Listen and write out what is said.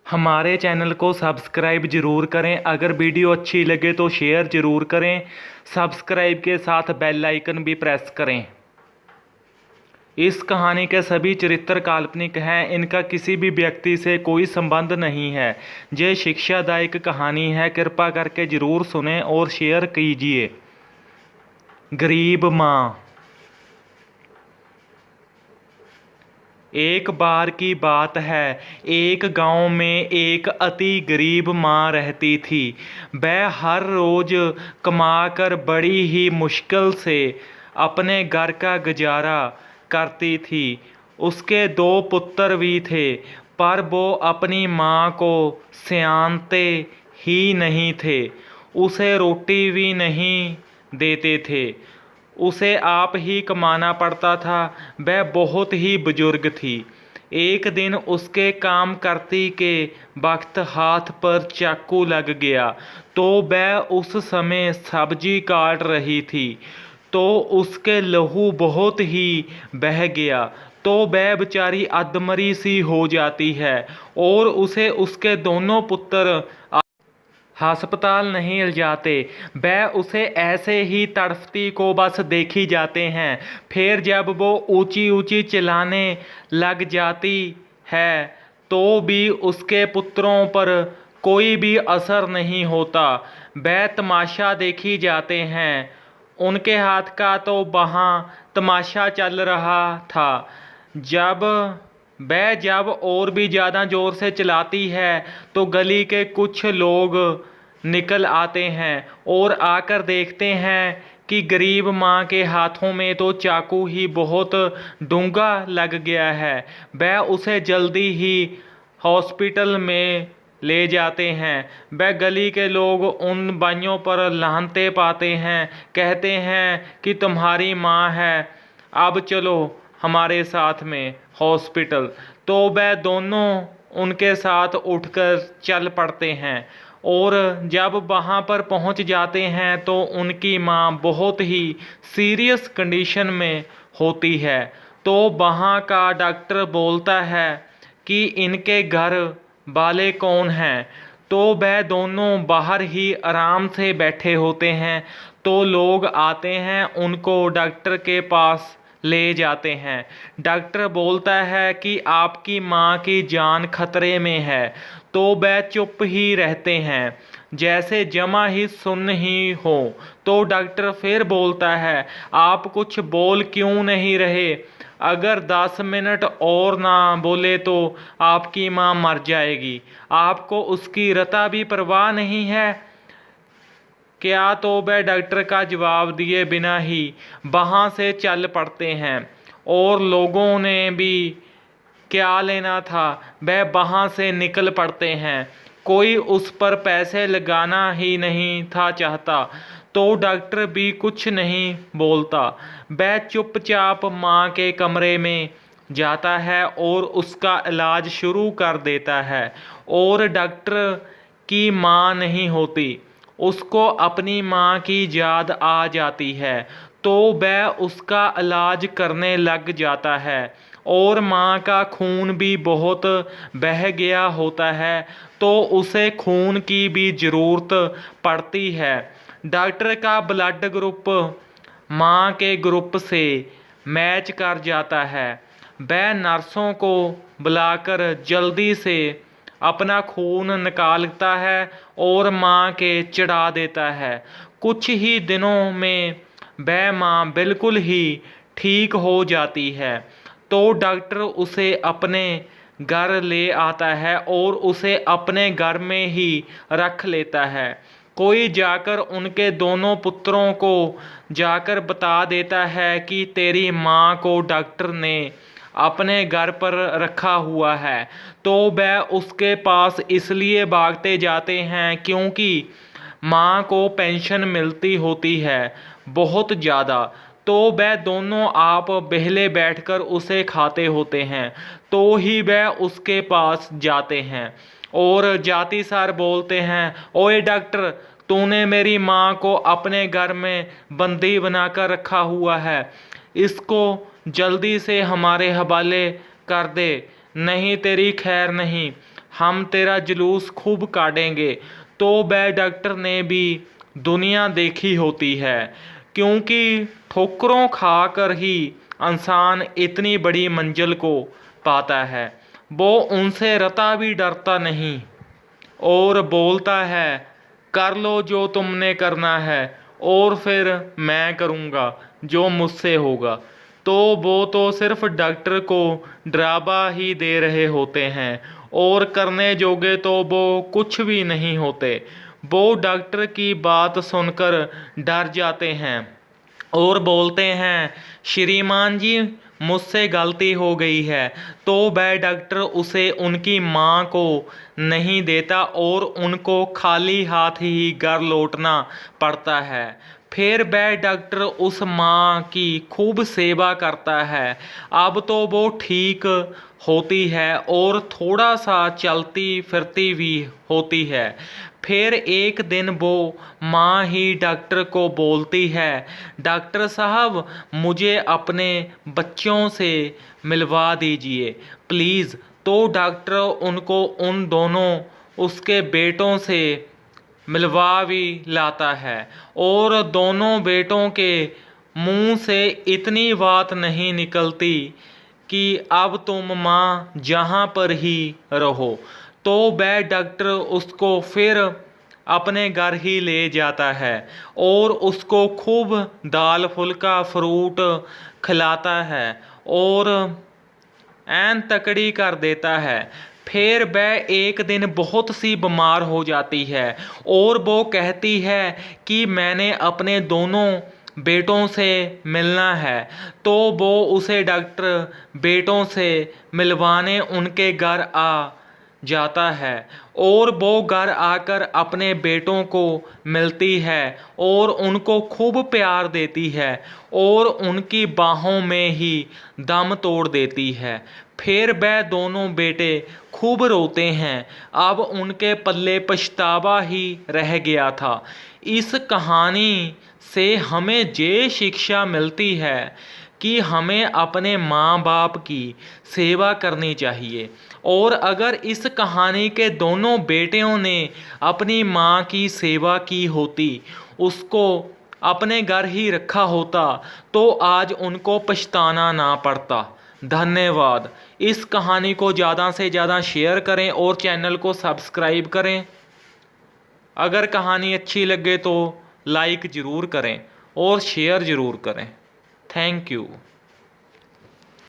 हमारे चैनल को सब्सक्राइब ज़रूर करें। अगर वीडियो अच्छी लगे तो शेयर ज़रूर करें। सब्सक्राइब के साथ बेल आइकन भी प्रेस करें। इस कहानी के सभी चरित्र काल्पनिक हैं। इनका किसी भी व्यक्ति से कोई संबंध नहीं है। ये शिक्षादायक कहानी है। कृपा करके ज़रूर सुनें और शेयर कीजिए। गरीब माँ। एक बार की बात है, एक गांव में एक अति गरीब माँ रहती थी। वह हर रोज़ कमाकर बड़ी ही मुश्किल से अपने घर का गुजारा करती थी। उसके 2 पुत्र भी थे, पर वो अपनी माँ को सियानते ही नहीं थे। उसे रोटी भी नहीं देते थे। उसे आप ही कमाना पड़ता था। वह बहुत ही बुजुर्ग थी। एक दिन उसके काम करती के वक्त हाथ पर चाकू लग गया, तो वह उस समय सब्जी काट रही थी, तो उसके लहू बहुत ही बह गया। तो वह बेचारी अधमरी सी हो जाती है और उसे उसके दोनों पुत्र अस्पताल नहीं ले जाते। वह उसे ऐसे ही तड़फती को बस देखी जाते हैं। फिर जब वो ऊंची ऊंची चिल्लाने लग जाती है तो भी उसके पुत्रों पर कोई भी असर नहीं होता। वह तमाशा देखी जाते हैं। उनके हाथ का तो वहाँ तमाशा चल रहा था। जब और भी ज़्यादा ज़ोर से चिल्लाती है तो गली के कुछ लोग निकल आते हैं और आकर देखते हैं कि गरीब माँ के हाथों में तो चाकू ही बहुत डूंगा लग गया है। वह उसे जल्दी ही हॉस्पिटल में ले जाते हैं। वह गली के लोग उन भाइयों पर लानते पाते हैं, कहते हैं कि तुम्हारी माँ है, अब चलो हमारे साथ में हॉस्पिटल। तो वह दोनों उनके साथ उठकर चल पड़ते हैं और जब वहाँ पर पहुँच जाते हैं तो उनकी माँ बहुत ही सीरियस कंडीशन में होती है। तो वहाँ का डॉक्टर बोलता है कि इनके घर वाले कौन हैं। तो वह दोनों बाहर ही आराम से बैठे होते हैं। तो लोग आते हैं, उनको डॉक्टर के पास ले जाते हैं। डॉक्टर बोलता है कि आपकी माँ की जान खतरे में है। तो वह चुप ही रहते हैं, जैसे जमा ही सुन ही हो। तो डॉक्टर फिर बोलता है, आप कुछ बोल क्यों नहीं रहे? अगर 10 मिनट और ना बोले तो आपकी माँ मर जाएगी। आपको उसकी रता भी परवाह नहीं है क्या? तो वह डॉक्टर का जवाब दिए बिना ही वहाँ से चल पड़ते हैं और लोगों ने भी क्या लेना था, वह वहाँ से निकल पड़ते हैं। कोई उस पर पैसे लगाना ही नहीं था चाहता। तो डॉक्टर भी कुछ नहीं बोलता। वह चुपचाप माँ के कमरे में जाता है और उसका इलाज शुरू कर देता है। और डॉक्टर की माँ नहीं होती, उसको अपनी माँ की याद आ जाती है। तो वह उसका इलाज करने लग जाता है और माँ का खून भी बहुत बह गया होता है, तो उसे खून की भी ज़रूरत पड़ती है। डॉक्टर का ब्लड ग्रुप माँ के ग्रुप से मैच कर जाता है। वह नर्सों को बुलाकर जल्दी से अपना खून निकालता है और माँ के चढ़ा देता है। कुछ ही दिनों में वह माँ बिल्कुल ही ठीक हो जाती है। तो डॉक्टर उसे अपने घर ले आता है और उसे अपने घर में ही रख लेता है। कोई जाकर उनके दोनों पुत्रों को जाकर बता देता है कि तेरी माँ को डॉक्टर ने अपने घर पर रखा हुआ है। तो वह उसके पास इसलिए भागते जाते हैं क्योंकि माँ को पेंशन मिलती होती है बहुत ज़्यादा। तो वह दोनों आप बेहले बैठकर उसे खाते होते हैं। तो ही वह उसके पास जाते हैं और जाति सार बोलते हैं, ओए डॉक्टर, तूने मेरी माँ को अपने घर में बंदी बनाकर रखा हुआ है, इसको जल्दी से हमारे हवाले कर दे, नहीं तेरी खैर नहीं। हम तेरा जुलूस खूब काटेंगे। तो वह डॉक्टर ने भी दुनिया देखी होती है, क्योंकि ठोकरों खाकर ही इंसान इतनी बड़ी मंजिल को पाता है। वो उनसे रता भी डरता नहीं और बोलता है, कर लो जो तुमने करना है, और फिर मैं करूँगा जो मुझसे होगा। तो वो तो सिर्फ डॉक्टर को डरावा ही दे रहे होते हैं, और करने जोगे तो वो कुछ भी नहीं होते। वो डॉक्टर की बात सुनकर डर जाते हैं और बोलते हैं, श्रीमान जी मुझसे गलती हो गई है। तो वह डॉक्टर उसे उनकी माँ को नहीं देता और उनको खाली हाथ ही घर लौटना पड़ता है। फिर वह डॉक्टर उस माँ की खूब सेवा करता है। अब तो वो ठीक होती है और थोड़ा सा चलती फिरती भी होती है। फिर एक दिन वो माँ ही डॉक्टर को बोलती है, डॉक्टर साहब मुझे अपने बच्चों से मिलवा दीजिए प्लीज़। तो डॉक्टर उनको उन दोनों उसके बेटों से मिलवा भी लाता है, और दोनों बेटों के मुंह से इतनी बात नहीं निकलती कि अब तुम माँ जहाँ पर ही रहो। तो वह डॉक्टर उसको फिर अपने घर ही ले जाता है और उसको खूब दाल फुल्का फ्रूट खिलाता है और ऐन तकड़ी कर देता है। फिर वह एक दिन बहुत सी बीमार हो जाती है और वो कहती है कि मैंने अपने दोनों बेटों से मिलना है। तो वो उसे डॉक्टर बेटों से मिलवाने उनके घर आ जाता है, और वो घर आकर अपने बेटों को मिलती है और उनको खूब प्यार देती है और उनकी बाहों में ही दम तोड़ देती है। फिर वह दोनों बेटे खूब रोते हैं। अब उनके पल्ले पछतावा ही रह गया था। इस कहानी से हमें ये शिक्षा मिलती है कि हमें अपने माँ बाप की सेवा करनी चाहिए, और अगर इस कहानी के दोनों बेटियों ने अपनी माँ की सेवा की होती, उसको अपने घर ही रखा होता, तो आज उनको पछताना ना पड़ता। धन्यवाद। इस कहानी को ज़्यादा से ज़्यादा शेयर करें और चैनल को सब्सक्राइब करें। अगर कहानी अच्छी लगे तो लाइक ज़रूर करें और शेयर ज़रूर करें। Thank you.